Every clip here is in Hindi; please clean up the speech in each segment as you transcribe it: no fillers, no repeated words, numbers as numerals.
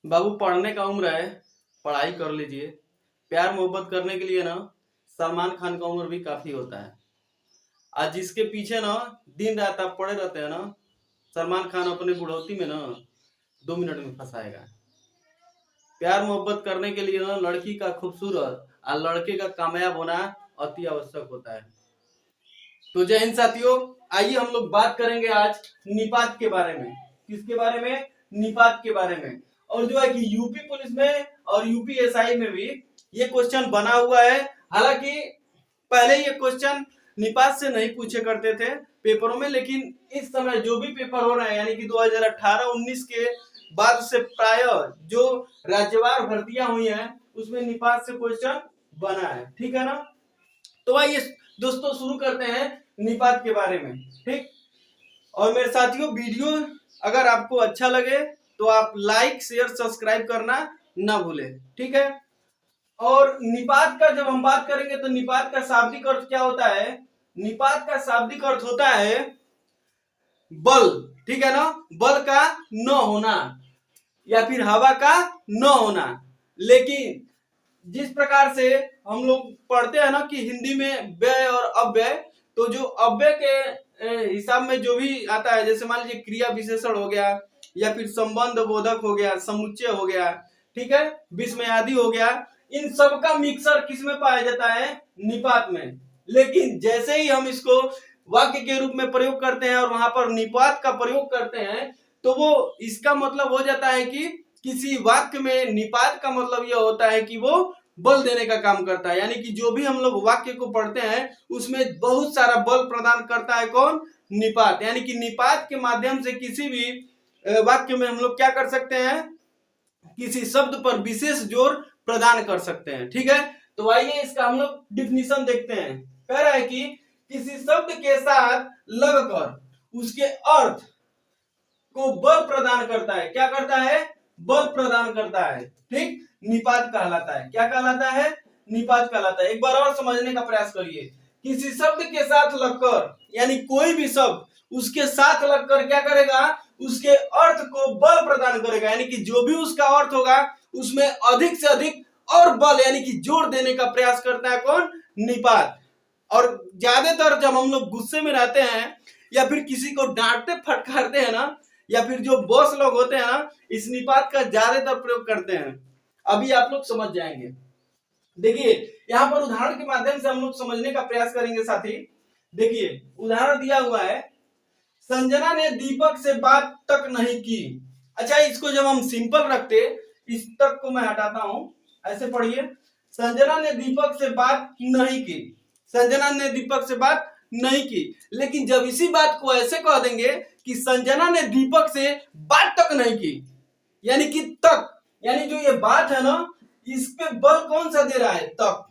बाबू पढ़ने का उम्र है, पढ़ाई कर लीजिए। प्यार मोहब्बत करने के लिए ना सलमान खान का उम्र भी काफी होता है। आज जिसके पीछे ना दिन रात आप पड़े रहते हैं ना, सलमान खान अपने बुढ़ौती में ना 2 मिनट में फंसाएगा। प्यार मोहब्बत करने के लिए ना लड़की का खूबसूरत और लड़के का कामयाब होना अति आवश्यक होता है। तो जय हिंद साथियों, आइए हम लोग बात करेंगे आज निपात के बारे में। किसके बारे में? निपात के बारे में। और जो है कि यूपी पुलिस में और यूपीएसआई में भी ये क्वेश्चन बना हुआ है। हालांकि पहले ये क्वेश्चन निपात से नहीं पूछे करते थे पेपरों में, लेकिन इस समय जो भी पेपर हो रहे हैं यानी कि 2018-19 के बाद से प्राय जो राज्यवार भर्तियां हुई हैं उसमें निपात से क्वेश्चन बना है। ठीक है ना? तो आइए दोस्तों शुरू करते हैं निपात के बारे में। ठीक। और मेरे साथियों, वीडियो अगर आपको अच्छा लगे तो आप लाइक शेयर सब्सक्राइब करना ना भूलें। ठीक है। और निपात का जब हम बात करेंगे तो निपात का शाब्दिक अर्थ क्या होता है? निपात का शाब्दिक अर्थ होता है बल। ठीक है ना? बल का न होना या फिर हवा का न होना। लेकिन जिस प्रकार से हम लोग पढ़ते हैं ना कि हिंदी में व्यय और अव्यय, तो जो अव्यय के हिसाब में जो भी आता है, जैसे मान लीजिए क्रिया विशेषण हो गया या फिर संबंध बोधक हो गया, समुच्चय हो गया, ठीक है, विस्मयादि हो गया, इन सब का मिक्सर किस में पाया जाता है? निपात में। लेकिन जैसे ही हम इसको वाक्य के रूप में प्रयोग करते हैं और वहां पर निपात का प्रयोग करते हैं तो वो इसका मतलब हो जाता है कि किसी वाक्य में निपात का मतलब यह होता है कि वो बल देने का काम करता है। यानी कि जो भी हम लोग वाक्य को पढ़ते हैं उसमें बहुत सारा बल प्रदान करता है कौन? निपात। यानी कि निपात के माध्यम से किसी भी वाक्य में हम लोग क्या कर सकते हैं? किसी शब्द पर विशेष जोर प्रदान कर सकते हैं। ठीक है। तो आइए इसका हम लोग डिफिनीशन देखते हैं। कह रहा है कि किसी शब्द के साथ लगकर उसके अर्थ को बल प्रदान करता है। क्या करता है? बल प्रदान करता है। ठीक। निपात कहलाता है। क्या कहलाता है? निपात कहलाता है। एक बार और समझने का प्रयास करिए। किसी शब्द के साथ लगकर, यानी कोई भी शब्द उसके साथ लगकर क्या करेगा? उसके अर्थ को बल प्रदान करेगा। यानी कि जो भी उसका अर्थ होगा उसमें अधिक से अधिक और बल यानी कि जोर देने का प्रयास करता है कौन? निपात। और ज्यादातर जब हम लोग गुस्से में रहते हैं या फिर किसी को डांटते फटकारते हैं ना, या फिर जो बॉस लोग होते हैं ना, इस निपात का ज्यादातर प्रयोग करते हैं। अभी आप लोग समझ जाएंगे। देखिए यहाँ पर उदाहरण के माध्यम से हम लोग समझने का प्रयास करेंगे साथी। देखिए उदाहरण दिया हुआ है, संजना ने दीपक से बात तक नहीं की। अच्छा, इसको जब हम सिंपल रखते, इस तक को मैं हटाता हूं, ऐसे पढ़िए, संजना ने दीपक से बात नहीं की। संजना ने दीपक से बात नहीं की। लेकिन जब इसी बात को ऐसे कह देंगे कि संजना ने दीपक से बात तक नहीं की, यानी कि तक, यानी जो ये बात है ना, इस पे बल कौन सा दे रहा है? तक।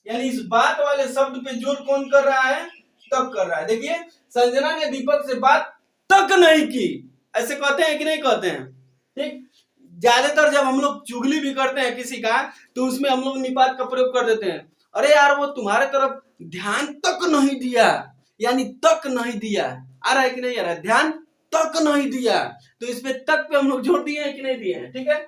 यानी इस बात वाले शब्द पे जोर कौन कर रहा है? तक कर रहा है। देखिए, संजना ने दीपक से बात तक नहीं की, ऐसे कहते हैं कि नहीं कहते हैं? ठीक। ज्यादातर जब हम लोग चुगली भी करते हैं किसी का तो उसमें हम लोग निपात का प्रयोग कर देते हैं। अरे यार, वो तुम्हारे तरफ ध्यान तक नहीं दिया, यानी तक नहीं दिया। आ रहा है कि नहीं आ रहा है? ध्यान तक नहीं दिया, तो इसमें तक पे हम लोग जोड़ दिए हैं कि नहीं दिए हैं? ठीक है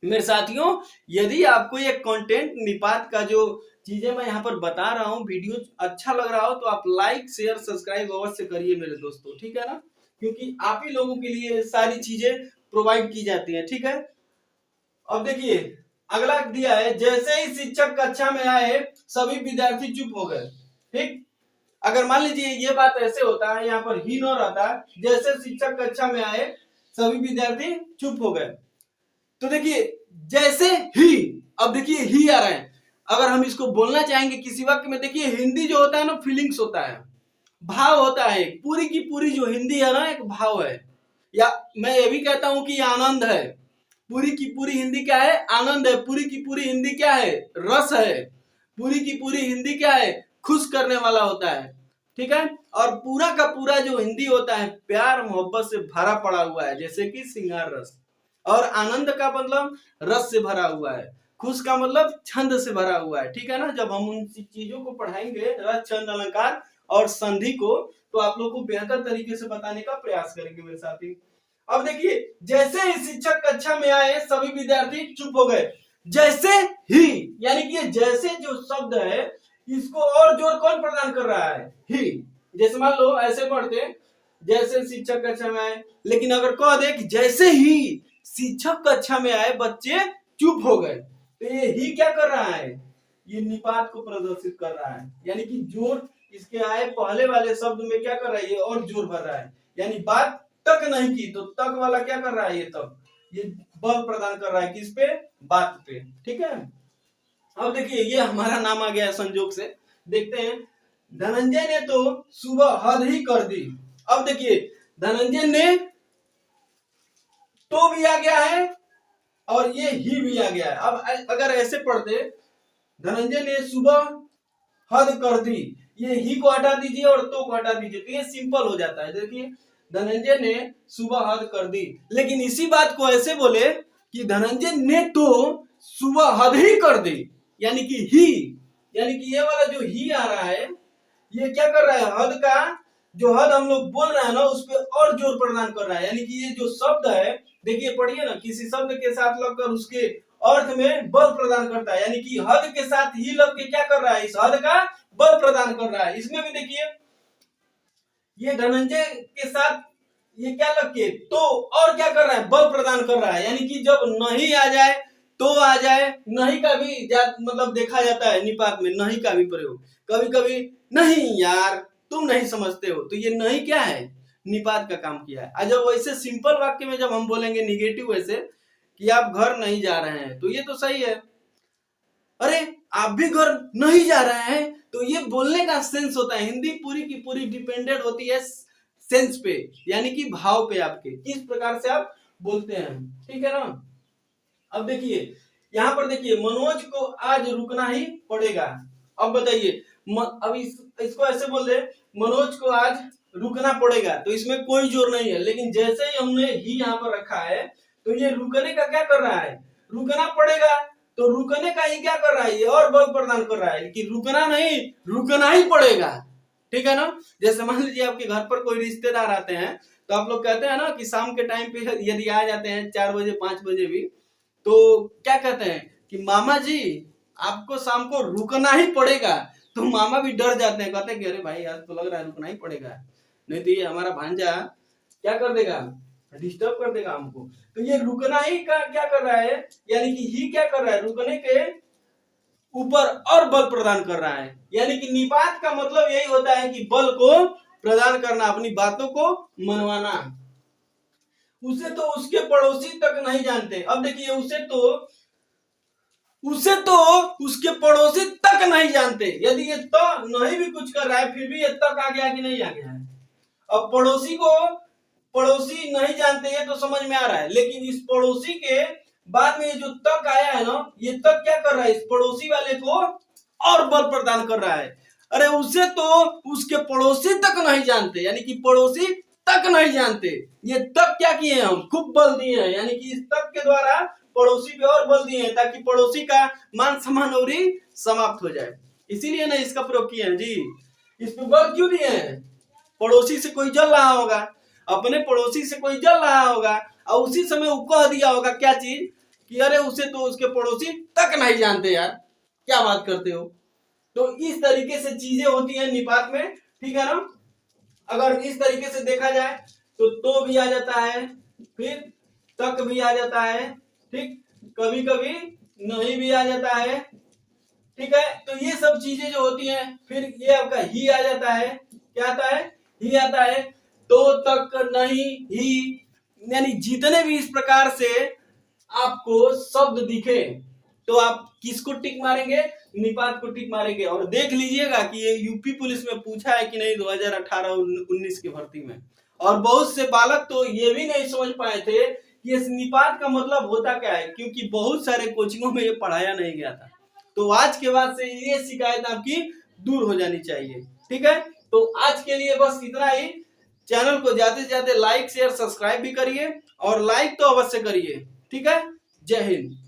मेरे साथियों, यदि आपको ये कंटेंट निपात का जो चीजें मैं यहाँ पर बता रहा हूँ, वीडियो अच्छा लग रहा हो तो आप लाइक शेयर सब्सक्राइब अवश्य करिए मेरे दोस्तों। ठीक है ना? क्योंकि आप ही लोगों के लिए सारी चीजें प्रोवाइड की जाती है। ठीक है। अब देखिए अगला दिया है, जैसे ही शिक्षक कक्षा में आए सभी विद्यार्थी चुप हो गए। ठीक। अगर मान लीजिए ये बात ऐसे होता है, यहाँ पर ही न रहता, जैसे शिक्षक कक्षा में आए सभी विद्यार्थी चुप हो गए। तो देखिए जैसे ही, अब देखिए ही आ रहा है। अगर हम इसको बोलना चाहेंगे किसी वक्त में, देखिए हिंदी जो होता है ना, फीलिंग्स होता है, भाव होता है। पूरी की पूरी जो हिंदी है ना, एक भाव है, या मैं ये भी कहता हूं कि आनंद है। पूरी की पूरी हिंदी क्या है? आनंद है। पूरी की पूरी हिंदी क्या है? रस है। पूरी की पूरी हिंदी क्या है? खुश करने वाला होता है। ठीक है। और पूरा का पूरा जो हिंदी होता है प्यार मोहब्बत से भरा पड़ा हुआ है, जैसे कि श्रृंगार रस। और आनंद का मतलब रस से भरा हुआ है। खुश का मतलब छंद से भरा हुआ है। ठीक है ना? जब हम उन चीजों को पढ़ाएंगे, रस छंद अलंकार और संधि को, तो आप लोग को बेहतर तरीके से बताने का प्रयास करेंगे मेरे साथी। अब देखिए, जैसे ही शिक्षक कक्षा में आए सभी विद्यार्थी चुप हो गए। जैसे ही, यानी कि जैसे जो शब्द है इसको और जोर कौन प्रदान कर रहा है? ही। जैसे मान लो ऐसे पढ़ते, जैसे शिक्षक कक्षा में आए, लेकिन अगर कह दे कि जैसे ही शिक्षक कक्षा में आए बच्चे चुप हो गए, तो ये ही क्या कर रहा है? ये निपात को प्रदर्शित कर रहा है, यानी कि जोर इसके आए पहले वाले शब्द में क्या कर रहा है? ये और जोर भर रहा है, यानी बात तक नहीं की तो तक वाला क्या कर रहा है? ये तक, ये बल प्रदान कर रहा है किस पे? बात पे। ठीक है, अब देखिए ये हमारा नाम आ गया है संजोग से। देखते हैं, धनंजय ने तो सुबह हद ही कर दी। अब देखिए, धनंजय ने तो भी आ गया है और ये ही भी आ गया है। अब अगर ऐसे पढ़ते, धनंजय ने सुबह हद कर दी, ये ही को हटा दीजिए और तो को हटा दीजिए, तो ये सिंपल हो जाता है। देखिए, धनंजय ने सुबह हद कर दी, लेकिन इसी बात को ऐसे बोले कि धनंजय ने तो सुबह हद ही कर दी, यानी कि ही, यानी कि ये वाला जो ही आ रहा है ये क्या कर रहा है? हद का जो हद हम लोग बोल रहे हैं ना उस पर और जोर प्रदान कर रहा है, यानी कि ये जो शब्द है, देखिए पढ़िए ना, किसी शब्द के साथ लगकर उसके अर्थ में बल प्रदान करता है, यानी कि हद के साथ ही लग के क्या कर रहा है? इस हद का बल प्रदान कर रहा है। इसमें भी देखिए, ये धनंजय के साथ ये क्या लग के तो और क्या कर रहा है? बल प्रदान कर रहा है, यानी कि जब नहीं आ जाए तो आ जाए, नहीं का भी मतलब देखा जाता है निपात में, नहीं का भी प्रयोग कभी कभी। नहीं यार तुम नहीं समझते हो, तो ये नहीं क्या है? निपात का काम किया है। जब वैसे सिंपल वाक्य में जब हम बोलेंगे निगेटिव वैसे कि आप घर नहीं जा रहे हैं, तो ये तो सही है। अरे आप भी घर नहीं जा रहे हैं, तो ये बोलने का सेंस होता है। हिंदी पूरी की पूरी डिपेंडेंट होती है सेंस पे, यानी कि भाव पे, आपके किस प्रकार से आप बोलते हैं। ठीक है ना। अब देखिए यहाँ पर देखिए, मनोज को आज रुकना ही पड़ेगा। अब बताइए, अब इसको ऐसे बोल दे, मनोज को आज रुकना पड़ेगा, तो इसमें कोई जोर नहीं है, लेकिन जैसे ही हमने ही यहाँ पर रखा है तो ये रुकने का क्या कर रहा है? रुकना पड़ेगा, तो रुकने का ही क्या कर रहा है? ये और बल प्रदान कर रहा है कि रुकना नहीं, रुकना ही पड़ेगा। ठीक है ना। जैसे मान लीजिए आपके घर पर कोई रिश्तेदार आते हैं, तो आप लोग कहते हैं ना कि शाम के टाइम पे यदि आ जाते हैं 4 बजे 5 बजे भी, तो क्या कहते हैं कि मामा जी आपको शाम को रुकना ही पड़ेगा। तो मामा भी डर जाते हैं, कहते हैं कि अरे भाई आज तो लग रहा है रुकना ही पड़ेगा, नहीं तो ये हमारा भांजा क्या कर देगा? डिस्टर्ब कर देगा हमको। तो ये रुकना ही का क्या कर रहा है? यानी कि ही क्या कर रहा है? रुकने के ऊपर और बल प्रदान कर रहा है, यानी कि निपात का मतलब यही होता है कि बल को प्रदान करना, अपनी बातों को मनवाना। उसे तो उसके पड़ोसी तक नहीं जानते। अब देखिए, उसे तो उसके पड़ोसी तक नहीं जानते। यदि ये तो नहीं भी कुछ कर रहा है फिर भी ये तक आ गया कि नहीं आ गया है? अब पड़ोसी को पड़ोसी नहीं जानते ये तो समझ में आ रहा है, लेकिन इस पड़ोसी के बाद में जो तक आया है ना, ये तक क्या कर रहा है? इस पड़ोसी वाले को और बल प्रदान कर रहा है। अरे उसे तो उसके पड़ोसी तक नहीं जानते, यानी कि पड़ोसी तक नहीं जानते। ये तक क्या किए हम? खूब बल दिए हैं, यानी कि इस तक के द्वारा पड़ोसी पे और बल दिए हैं ताकि पड़ोसी का मान सम्मान और समाप्त हो जाए। इसीलिए ना इसका प्रयोग किए हैं जी। इस पे बल क्यों दिए हैं? पड़ोसी से कोई जल रहा होगा, अपने पड़ोसी से कोई जल रहा होगा, और उसी समय वो कह दिया होगा क्या चीज कि अरे उसे तो उसके पड़ोसी तक नहीं जानते यार, क्या बात करते हो। तो इस तरीके से चीजें होती हैं निपात में। ठीक है ना। अगर इस तरीके से देखा जाए तो भी आ जाता है, फिर तक भी आ जाता है, ठीक, कभी कभी नहीं भी आ जाता है। ठीक है, तो ये सब चीजें जो होती हैं, फिर ये आपका ही आ जाता है। क्या आता है? ही आता है। तो तक नहीं ही, यानी जितने भी इस प्रकार से आपको शब्द दिखे तो आप किसको टिक मारेंगे? निपात को टिक मारेंगे। और देख लीजिएगा कि ये यूपी पुलिस में पूछा है कि नहीं 2018-19 की भर्ती में, और बहुत से बालक तो ये भी नहीं समझ पाए थे कि इस निपात का मतलब होता क्या है, क्योंकि बहुत सारे कोचिंगों में ये पढ़ाया नहीं गया था। तो आज के बाद से ये शिकायत आपकी दूर हो जानी चाहिए। ठीक है, तो आज के लिए बस इतना ही। चैनल को ज्यादा से ज्यादा लाइक शेयर सब्सक्राइब भी करिए, और लाइक तो अवश्य करिए। ठीक है, जय हिंद।